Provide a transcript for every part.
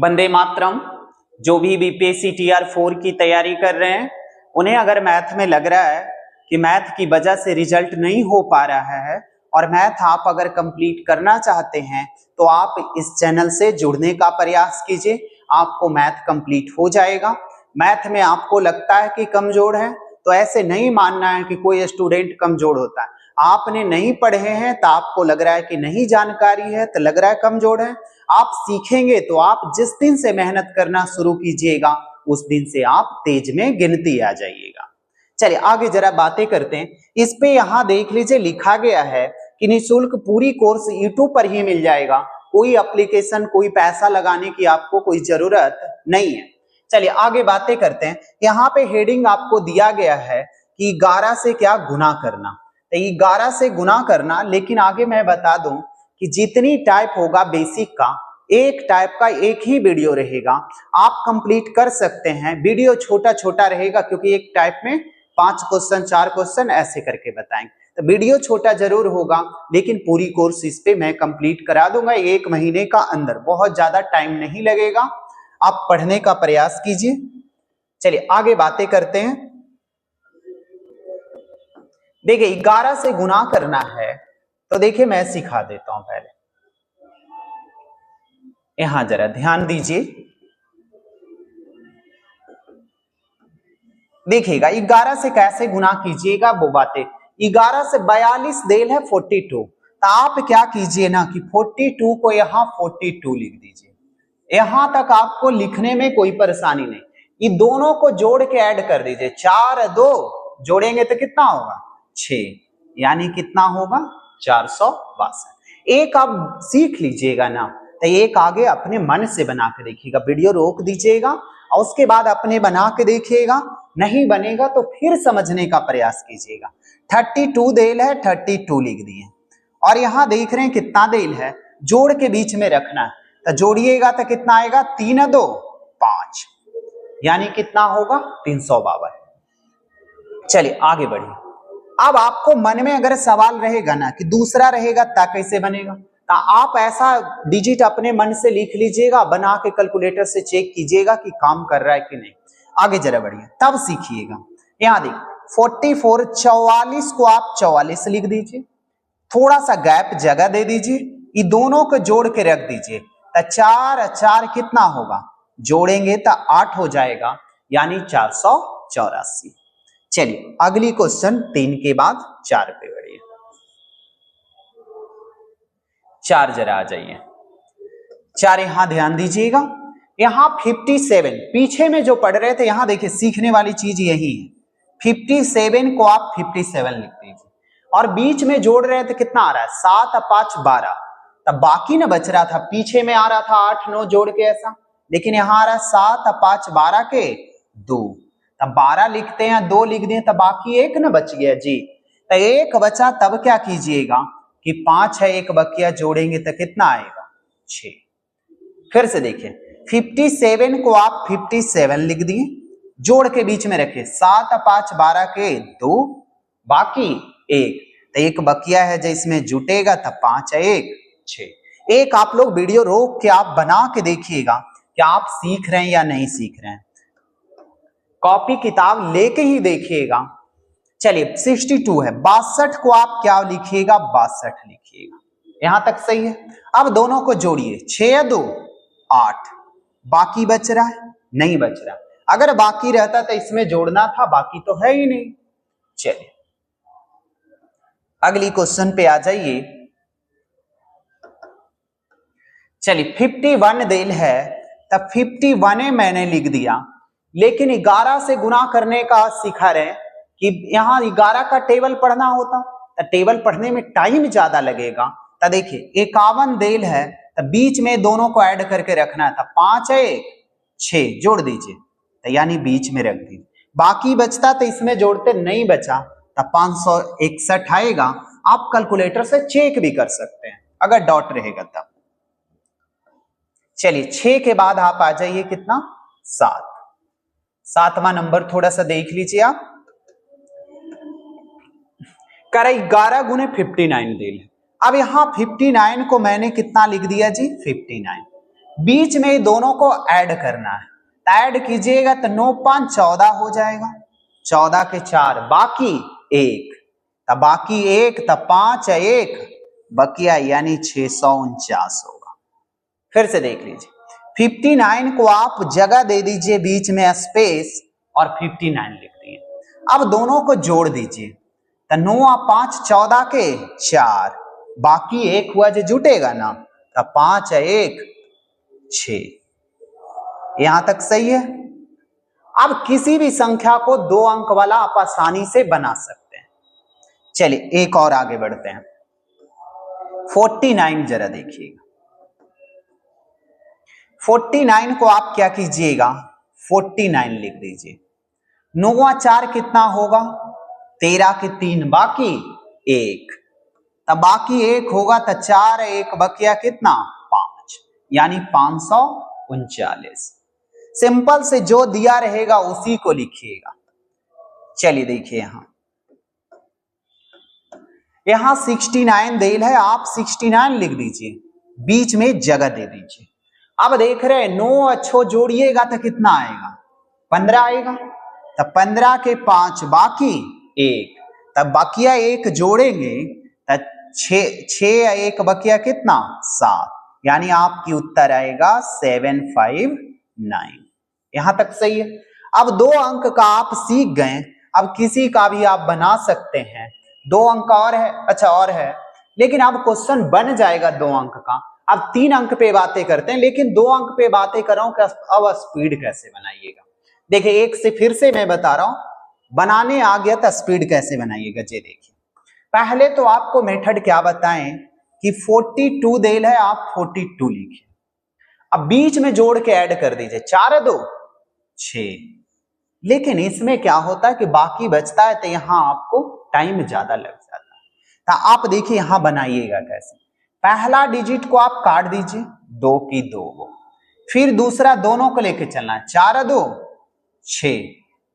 वंदे मातरम। जो भी BPSC TR 4 की तैयारी कर रहे हैं, उन्हें अगर मैथ में लग रहा है कि मैथ की वजह से रिजल्ट नहीं हो पा रहा है और मैथ आप अगर कंप्लीट करना चाहते हैं तो आप इस चैनल से जुड़ने का प्रयास कीजिए। आपको मैथ कंप्लीट हो जाएगा। मैथ में आपको लगता है कि कमजोर है तो ऐसे नहीं मानना है कि कोई स्टूडेंट कमजोर होता है। आपने नहीं पढ़े हैं तो आपको लग रहा है कि नहीं जानकारी है, तो लग रहा है कमजोर है। आप सीखेंगे तो आप जिस दिन से मेहनत करना शुरू कीजिएगा उस दिन से आप तेज में गिनती आ जाइएगा। चलिए आगे जरा बातें करते हैं। इस पे यहाँ देख लीजिए लिखा गया है कि निःशुल्क पूरी कोर्स यूट्यूब पर ही मिल जाएगा। कोई एप्लीकेशन, कोई पैसा लगाने की आपको कोई जरूरत नहीं है। चलिए आगे बातें करते हैं। यहाँ पे हेडिंग आपको दिया गया है कि 11 से क्या गुना करना। तो 11 से गुना करना, लेकिन आगे मैं बता दूं कि जितनी टाइप होगा बेसिक का, एक टाइप का एक ही वीडियो रहेगा, आप कंप्लीट कर सकते हैं। वीडियो छोटा छोटा रहेगा क्योंकि एक टाइप में 5 क्वेश्चन 4 क्वेश्चन ऐसे करके बताएंगे, तो वीडियो छोटा जरूर होगा लेकिन पूरी कोर्स इस पे मैं कंप्लीट करा दूंगा 1 महीने का अंदर। बहुत ज्यादा टाइम नहीं लगेगा, आप पढ़ने का प्रयास कीजिए। चलिए आगे बातें करते हैं। देखिए 11 से गुना करना है तो देखिए मैं सिखा देता हूं। पहले यहां जरा ध्यान दीजिए, देखिएगा 11 से कैसे गुना कीजिएगा वो बातें। 11 से 42 देल है 42, तो आप क्या कीजिए ना कि 42 को यहां 42 लिख दीजिए। यहां तक आपको लिखने में कोई परेशानी नहीं। ये दोनों को जोड़ के ऐड कर दीजिए। 4 2 जोड़ेंगे तो कितना होगा 6, यानी कितना होगा 462। एक आप सीख लीजिएगा ना, तो एक आगे अपने मन से बना के देखिएगा। वीडियो रोक दीजिएगा और उसके बाद अपने बना के देखिएगा। नहीं बनेगा तो फिर समझने का प्रयास कीजिएगा। 32 देल है, 32 लिख दिए। और यहां देख रहे हैं कितना देल है, जोड़ के बीच में रखना है, तो जोड़िएगा तो कितना आएगा 3 2 5, यानी कितना होगा 352। चलिए आगे बढ़िए। अब आपको मन में अगर सवाल रहेगा ना कि दूसरा रहेगा ता कैसे बनेगा, तो आप ऐसा डिजिट अपने मन से लिख लीजिएगा, बना के कैलकुलेटर से चेक कीजिएगा कि काम कर रहा है कि नहीं। आगे जरा बढ़िए, तब सीखिएगा। यहां देखिए 44 44 को आप 44 लिख दीजिए, थोड़ा सा गैप जगह दे दीजिए, ये दोनों को जोड़ के रख दीजिए। तो 4 4 कितना होगा, जोड़ेंगे तो 8 हो जाएगा, यानी 484। चलिए अगली क्वेश्चन 3 के बाद 4 पे बढ़िए। 4 जरा आ जाइए। 4 यहां ध्यान दीजिएगा। यहां 57 पीछे में जो पढ़ रहे थे, यहां देखिए सीखने वाली चीज यही है। 57 को आप 57 लिख दीजिए और बीच में जोड़ रहे थे, कितना आ रहा है 7 5 12। तब बाकी ना बच रहा था, पीछे में आ रहा था 8 9 जोड़ के ऐसा, लेकिन यहां आ रहा है 7 5 12 के 2। तब 12 लिखते हैं, 2 लिख दिए, तब बाकी 1 ना बच गया जी। तो 1 बचा, तब क्या कीजिएगा कि 5 है 1 बकिया, जोड़ेंगे तो कितना आएगा 6। फिर से देखिए 57 को आप 57 लिख दिए, जोड़ के बीच में रखे 7 5 12 के 2, बाकी 1, तो 1 बकिया है, जो इसमें जुटेगा तब 5 है 1 6। एक आप लोग वीडियो रोक के आप बना के देखिएगा कि आप सीख रहे हैं या नहीं सीख रहे हैं। कॉपी किताब लेके ही देखिएगा। चलिए 62 है, 62 को आप क्या लिखिएगा 62 लिखिएगा। यहां तक सही है। अब दोनों को जोड़िए, 6 2 8, बाकी बच रहा है नहीं बच रहा। अगर बाकी रहता तो इसमें जोड़ना था, बाकी तो है ही नहीं। चलिए अगली क्वेश्चन पे आ जाइए। चलिए 51 देल है, तब 51 मैंने लिख दिया, लेकिन 11 से गुना करने का सिखा रहे कि यहां 11 का टेबल पढ़ना होता, तो टेबल पढ़ने में टाइम ज्यादा लगेगा। तो देखिए 51 देल है, तो बीच में दोनों को ऐड करके रखना था, 5 है 1 6, जोड़ दीजिए, तो यानी बीच में रख दीजिए। बाकी बचता तो इसमें जोड़ते, नहीं बचा तो 561 आएगा। आप कैलकुलेटर से चेक भी कर सकते हैं अगर डॉट रहेगा तब। चलिए 6 के बाद आप आ जाइए कितना 7, 7वां नंबर थोड़ा सा देख लीजिए आप। करे 11 गुने 59 देल है। अब यहां 59 को मैंने कितना लिख दिया जी 59, बीच में दोनों को ऐड करना है, ऐड कीजिएगा तो 9 5 14 हो जाएगा, 14 के 4 बाकी 1, तब बाकी 1 तब 5 1 बकिया यानी 649 होगा। फिर से देख लीजिए, 59 को आप जगह दे दीजिए बीच में स्पेस और 59 लिख दिए। अब दोनों को जोड़ दीजिए तो 9 5 14 के 4 बाकी 1 हुआ जो जुटेगा ना, तब 5 1 6। यहां तक सही है। अब किसी भी संख्या को 2 अंक वाला आप आसानी से बना सकते हैं। चलिए एक और आगे बढ़ते हैं। 49 जरा देखिएगा, 49 को आप क्या कीजिएगा 49 लिख दीजिए। 9 4 कितना होगा 13 के 3 बाकी 1, तब बाकी 1 होगा तो 4 1 बकिया कितना 5 यानी 539। सिंपल से जो दिया रहेगा उसी को लिखिएगा। चलिए देखिए यहां 69 देल है, आप 69 लिख दीजिए, बीच में जगह दे दीजिए। अब देख रहे हैं 9 अच्छो जोड़िएगा तो कितना आएगा 15 आएगा, तब 15 के 5 बाकी 1, तब बकिया 1 जोड़ेंगे तब 6 1 बकिया कितना 7 यानी आपकी उत्तर आएगा 759। यहां तक सही है। अब 2 अंक का आप सीख गए, अब किसी का भी आप बना सकते हैं। 2 अंक और है, अच्छा और है, लेकिन अब क्वेश्चन बन जाएगा 2 अंक का। अब 3 अंक पे बातें करते हैं, लेकिन 2 अंक पे बातें कर रहा हूं कि अब स्पीड कैसे बनाइएगा। देखिए एक से फिर से मैं बता रहा हूं, बनाने आ गया तो स्पीड कैसे बनाइएगा। ये देखिए पहले तो आपको मेथड क्या बताएं कि 42 देल है, आप 42 लिखिए। अब बीच में जोड़ के ऐड कर दीजिए, 4 2 6। लेकिन इसमें क्या होता है कि बाकी बचता है तो यहां आपको टाइम ज्यादा लग जाता है। तो आप देखिए यहां बनाइएगा कैसे। पहला डिजिट को आप काट दीजिए, 2 की 2, फिर दूसरा दोनों को लेके चलना है, 4 2 6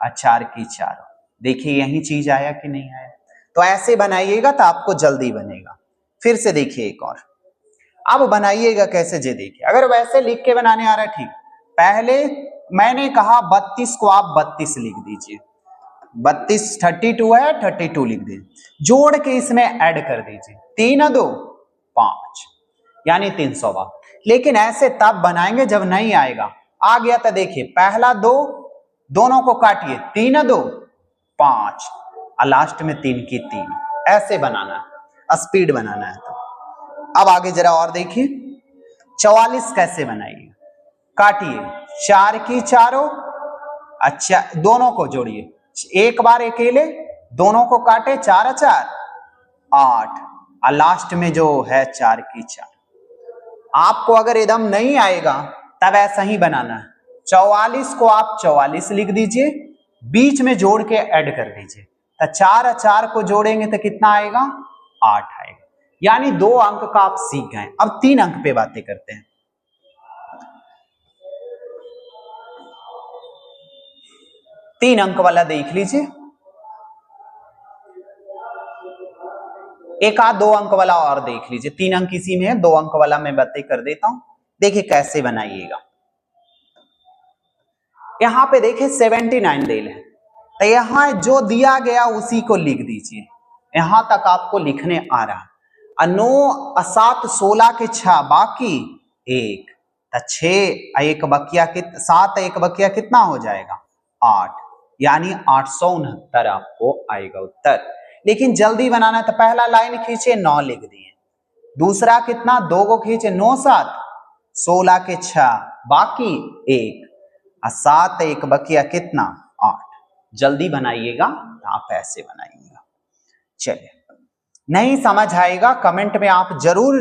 और 4 की 4। देखिए यही चीज आया कि नहीं आया। तो ऐसे बनाइएगा तो आपको जल्दी बनेगा। फिर से देखिए एक और, अब बनाइएगा कैसे जे देखिए। अगर वैसे लिख के बनाने आ रहा है ठीक, पहले मैंने कहा 32 को आप 32 लिख दीजिए, 32 32 है 32 लिख दीजिए, जोड़ के इसमें ऐड कर दीजिए, 3 2 5 यानी 300। लेकिन ऐसे तब बनाएंगे जब नहीं आएगा। आ गया तो देखिए पहला 2 दोनों को काटिए, 3 2 5 और लास्ट में 3 की 3। ऐसे बनाना है, स्पीड बनाना है। तो अब आगे जरा और देखिए 44 कैसे बनाइए। काटिए, 4 की 4, अच्छा दोनों को जोड़िए, एक बार अकेले दोनों को काटे, 4 4 8 और लास्ट में जो है 4 की 4। आपको अगर एकदम नहीं आएगा तब ऐसा ही बनाना है। 44 को आप 44 लिख दीजिए, बीच में जोड़ के ऐड कर दीजिए, तो 4 4 को जोड़ेंगे तो कितना आएगा 8 आएगा। यानी 2 अंक का आप सीख गए। अब 3 अंक पे बातें करते हैं। 3 अंक वाला देख लीजिए, एक आध 2 अंक वाला और देख लीजिए। 3 अंक इसी में है, 2 अंक वाला मैं बातें कर देता हूं। देखिए कैसे बनाइएगा। यहां पे देखिए 79 देल है, तो यहां जो दिया गया उसी को लिख दीजिए। यहां तक आपको लिखने आ रहा। 9 7 16 के 6 बाकी 1, तो 6 1 बकिया 7 1 बकिया कितना हो जाएगा 8, यानी 869 आपको आएगा उत्तर। लेकिन जल्दी बनाना है तो पहला लाइन खींचे 9 लिख दिए, दूसरा कितना 2 को खींचे 9 7 16 के 6 बाकी 1 और 7 1 बकिया कितना 8। जल्दी बनाइएगा, आप ऐसे बनाइएगा। चलिए नहीं समझ आएगा कमेंट में आप जरूर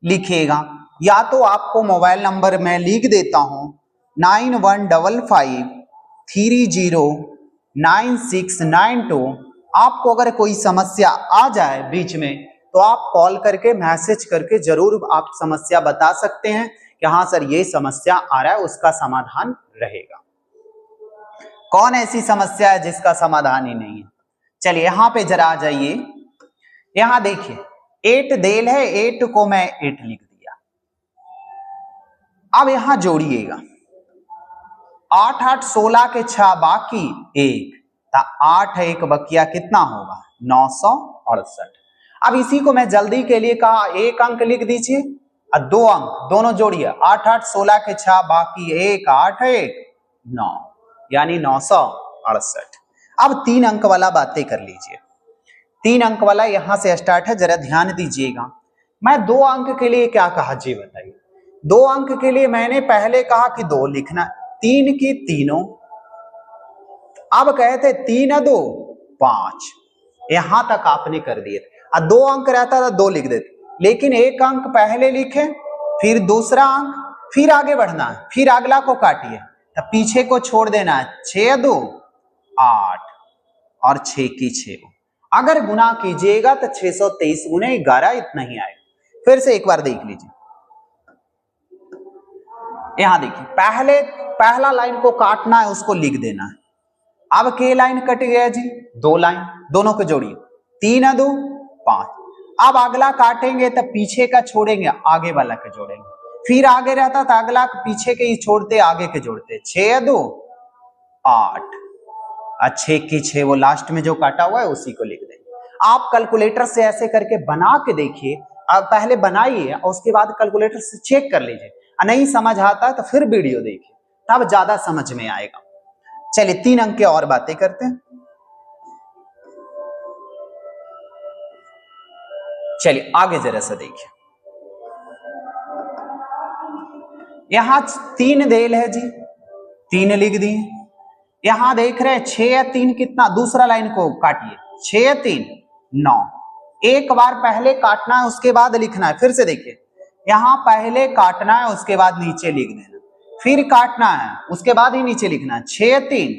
लिखिएगा, या तो आपको मोबाइल नंबर मैं लिख देता हूं 9155309692। आपको अगर कोई समस्या आ जाए बीच में तो आप कॉल करके मैसेज करके जरूर आप समस्या बता सकते हैं कि हाँ सर ये समस्या आ रहा है, उसका समाधान रहेगा। कौन ऐसी समस्या है जिसका समाधान ही नहीं है। चलिए यहां पे जरा आ जाइए। यहां देखिए 8 देल है, 8 को मैं 8 लिख दिया। अब यहां जोड़िएगा 8 8 16 के 6 बाकी 1, 8 1 बकिया कितना होगा 968। अब इसी को मैं जल्दी के लिए कहा एक अंक लिख दीजिए और 2 अंक दोनों जोड़िए 8 8 16 के 6 बाकी 1 8 1 9 यानी 968। अब 3 अंक वाला बातें कर लीजिए। 3 अंक वाला यहां से स्टार्ट है, जरा ध्यान दीजिएगा। मैं 2 अंक के लिए क्या कहा जी बताइए। 2 अंक के लिए मैंने पहले कहा कि 2 लिखना, 3 की तीनों, अब कहते 3 2 5, यहां तक आपने कर दिए। और 2 अंक रहता था 2 लिख देते, लेकिन एक अंक पहले लिखे, फिर दूसरा अंक, फिर आगे बढ़ना है, फिर अगला को काटिए, तो पीछे को छोड़ देना है। 6 2 8 और 6 की 6, अगर गुना कीजिएगा तो 623 गुने 11 इतना ही आएगा। फिर से एक बार देख लीजिए, यहां देखिए पहला लाइन को काटना है, उसको लिख देना है। अब के लाइन कट गया जी, 2 लाइन, दोनों को जोड़िए 3 2 5। अब अगला काटेंगे तो पीछे का छोड़ेंगे, आगे वाला के जोड़ेंगे, फिर आगे रहता था अगला पीछे के ही छोड़ते आगे के जोड़ते। 6 2 8 और 6 की 6, वो लास्ट में जो काटा हुआ है उसी को लिख देंगे। आप कैलकुलेटर से ऐसे करके बना के देखिए, अब पहले बनाइए और उसके बाद कैलकुलेटर से चेक कर लीजिए। नहीं समझ आता तो फिर वीडियो देखिए, तब ज्यादा समझ में आएगा। चलिए 3 अंक की और बातें करते हैं। चलिए आगे जरा सा देखिए, यहां 3 देल है जी, 3 लिख दिए। यहां देख रहे हैं 6 या 3 कितना, दूसरा लाइन को काटिए, 6 3 9, एक बार पहले काटना है उसके बाद लिखना है। फिर से देखिए, यहां पहले काटना है उसके बाद नीचे लिख देना, फिर काटना है उसके बाद ही नीचे लिखना है। 6 3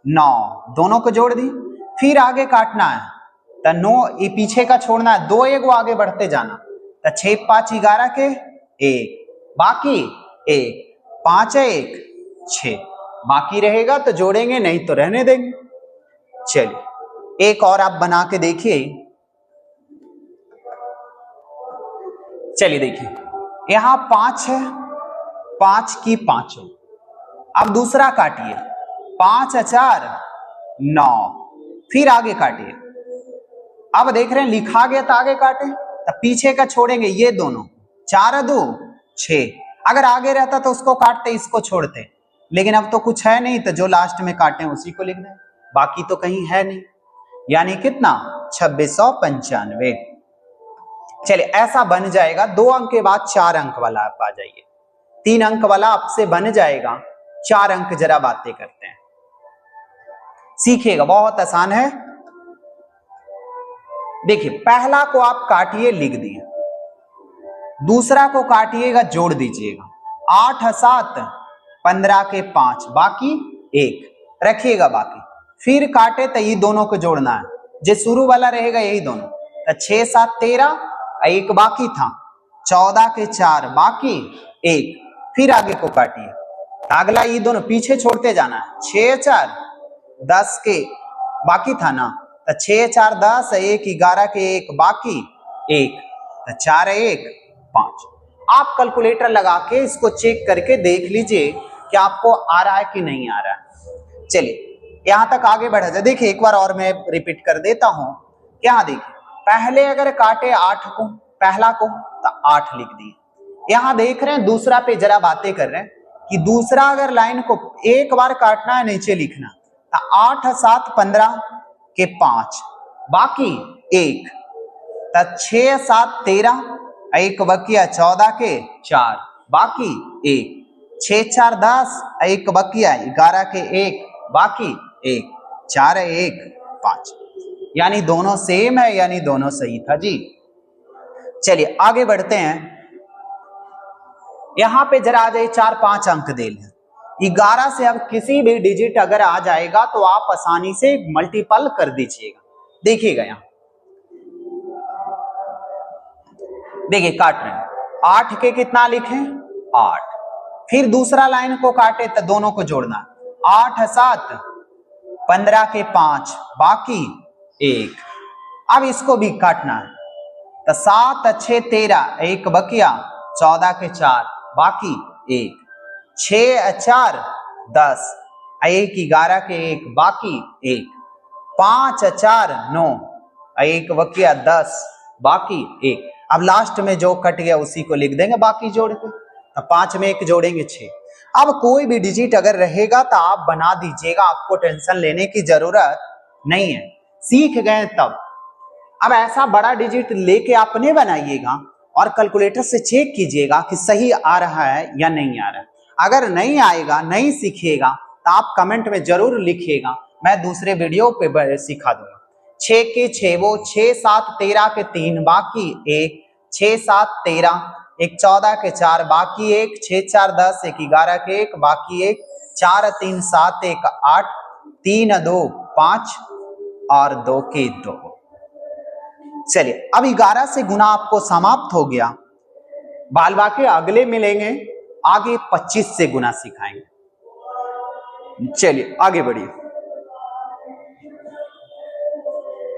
9 दोनों को जोड़ दी, फिर आगे काटना है तो 9 ये पीछे का छोड़ना है, 2 1 आगे बढ़ते जाना, तो 6 5 11 के 1 बाकी 1 5 1 6 बाकी रहेगा तो जोड़ेंगे, नहीं तो रहने देंगे। चलिए एक और आप बना के देखिए। चलिए देखिए, यहां 5 है, 5 की 5। अब दूसरा काटिए, 5 4 9, फिर आगे काटिए। अब देख रहे हैं लिखा गया तो आगे काटे, तो पीछे का छोड़ेंगे, ये दोनों 4 2 6, अगर आगे रहता तो उसको काटते इसको छोड़ते, लेकिन अब तो कुछ है नहीं, तो जो लास्ट में काटे उसी को लिख दें, बाकी तो कहीं है नहीं, यानी कितना 2695। चलिए ऐसा बन जाएगा। 2 अंक के बाद 4 अंक वाला आप आ जाइए, 3 अंक वाला आपसे बन जाएगा, 4 अंक जरा बातें करते हैं, सीखिएगा, बहुत आसान है। देखिए पहला को आप काटिए, लिख दिए, दूसरा को काटिएगा, जोड़ दीजिएगा, 8 7 15 के 5 बाकी 1 रखिएगा बाकी, फिर काटे तो ये दोनों को जोड़ना है, जो शुरू वाला रहेगा यही दोनों, तो 6 7 13, 1 बाकी था, 14 के 4 बाकी 1, फिर आगे को काटिए, अगला ये दोनों पीछे छोड़ते जाना है, 6 4 10 के बाकी था ना, तो 6 4 10, 1 11 के 1 बाकी 1, तो 4 1 5। आप कैलकुलेटर लगा के इसको चेक करके देख लीजिए कि आपको आ रहा है कि नहीं आ रहा है। चलिए यहां तक आगे बढ़ा जाए। देखिए एक बार और मैं रिपीट कर देता हूं, यहां देखिए पहले अगर काटे 8 को, पहला को, तो 8 लिख दिए। यहां देख रहे हैं दूसरा पे जरा बातें कर रहे हैं कि दूसरा अगर लाइन को एक बार काटना है, नीचे लिखना, तो 8 7 15 के 5 बाकी 1, तो 6 7 13, 1 बकिया 14 के 4 बाकी 1, 6 4 10, 1 बकिया 11 के 1 बाकी 1, 4 1 5, यानी दोनों सेम है, यानी दोनों सही था जी। चलिए आगे बढ़ते हैं। यहां पे जरा आ जाइए, 4 5 अंक दे लें, 11 से अब किसी भी डिजिट अगर आ जाएगा तो आप आसानी से मल्टीपल कर दीजिएगा। देखिएगा यहां देखिए काट रहे हैं, 8 के कितना लिखें 8, फिर दूसरा लाइन को काटे तो दोनों को जोड़ना, 8 7 15 के 5 बाकी 1, अब इसको भी काटना है, तो 7 6 13, 1 बकिया 14 के 4 बाकी 1, 6 4 10, 1 11 के 1 बाकी 1, 5 4 9, 1 बकिया 10 बाकी 1। अब लास्ट में जो कट गया उसी को लिख देंगे बाकी जोड़ के। अब 5 में 1 जोड़ेंगे 6। अब कोई भी डिजिट अगर रहेगा तो आप बना दीजिएगा, आपको टेंशन लेने की जरूरत नहीं है, सीख गए तब। अब ऐसा बड़ा डिजिट लेके आपने बनाइएगा और कैलकुलेटर से चेक कीजिएगा कि सही आ रहा है या नहीं आ रहा है। अगर नहीं आएगा, नहीं सीखिएगा तो आप कमेंट में जरूर लिखिएगा, मैं दूसरे वीडियो पे सिखा दूंगा। 6 के 6 वो 6 7 13 के 3 बाकी 1, 6 7 13, 1 14 के 4 बाकी 1, 6 4 10, 1 11 के 1 बाकी 1, 4 3 7 1 8, 3 2 5 और 2 के 2। चलिए अब 11 से गुना आपको समाप्त हो गया। बाल बाकी अगले मिलेंगे, आगे 25 से गुना सिखाएंगे। चलिए आगे बढ़िए।